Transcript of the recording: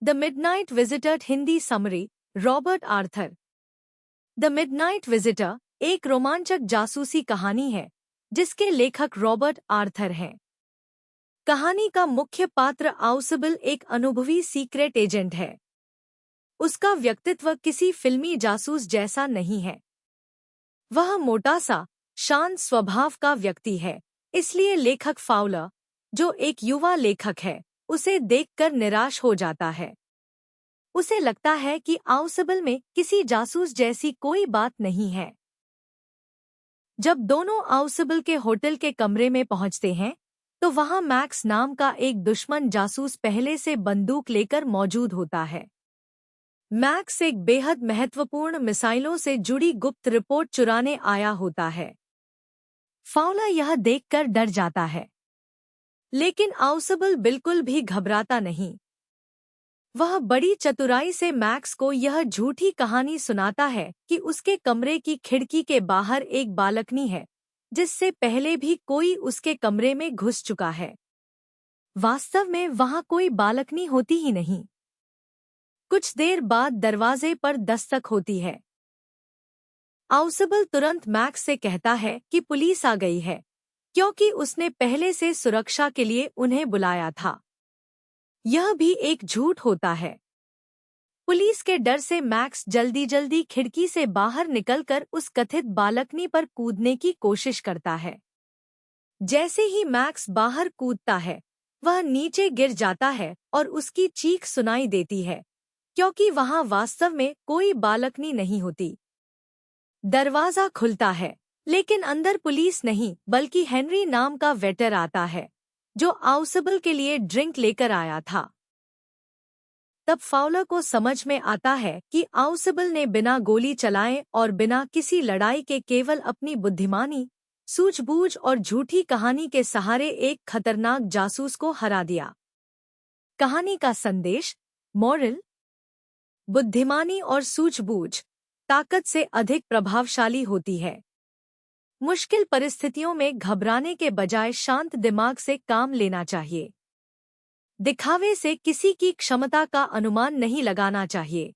The midnight visitor Hindi summary, Robert Arthur. The midnight visitor एक रोमांचक जासूसी कहानी है जिसके लेखक रॉबर्ट आर्थर हैं। कहानी का मुख्य पात्र आउसिबल एक अनुभवी सीक्रेट एजेंट है। उसका व्यक्तित्व किसी फिल्मी जासूस जैसा नहीं है। वह मोटा सा, शांत स्वभाव का व्यक्ति है, इसलिए लेखक फाउलर, जो एक युवा लेखक है, उसे देखकर निराश हो जाता है। उसे लगता है कि आउसिबल में किसी जासूस जैसी कोई बात नहीं है। जब दोनों आउसिबल के होटल के कमरे में पहुंचते हैं, तो वहां मैक्स नाम का एक दुश्मन जासूस पहले से बंदूक लेकर मौजूद होता है। मैक्स एक बेहद महत्वपूर्ण मिसाइलों से जुड़ी गुप्त रिपोर्ट चुराने आया होता है। फाउलर यह देखकर डर जाता है, लेकिन आउसिबल बिल्कुल भी घबराता नहीं। वह बड़ी चतुराई से मैक्स को यह झूठी कहानी सुनाता है कि उसके कमरे की खिड़की के बाहर एक बालकनी है, जिससे पहले भी कोई उसके कमरे में घुस चुका है। वास्तव में वहां कोई बालकनी होती ही नहीं। कुछ देर बाद दरवाजे पर दस्तक होती है। आउसिबल तुरंत मैक्स से कहता है कि पुलिस आ गई है, क्योंकि उसने पहले से सुरक्षा के लिए उन्हें बुलाया था। यह भी एक झूठ होता है। पुलिस के डर से मैक्स जल्दी जल्दी खिड़की से बाहर निकलकर उस कथित बालकनी पर कूदने की कोशिश करता है। जैसे ही मैक्स बाहर कूदता है, वह नीचे गिर जाता है और उसकी चीख सुनाई देती है, क्योंकि वहां वास्तव में कोई बालकनी नहीं होती। दरवाजा खुलता है, लेकिन अंदर पुलिस नहीं बल्कि हेनरी नाम का वेटर आता है, जो आउसिबल के लिए ड्रिंक लेकर आया था। तब फाउलर को समझ में आता है कि आउसिबल ने बिना गोली चलाए और बिना किसी लड़ाई के केवल अपनी बुद्धिमानी, सूझबूझ और झूठी कहानी के सहारे एक खतरनाक जासूस को हरा दिया। कहानी का संदेश, मॉरल: बुद्धिमानी और सूझबूझ ताकत से अधिक प्रभावशाली होती है। मुश्किल परिस्थितियों में घबराने के बजाय शांत दिमाग से काम लेना चाहिए। दिखावे से किसी की क्षमता का अनुमान नहीं लगाना चाहिए।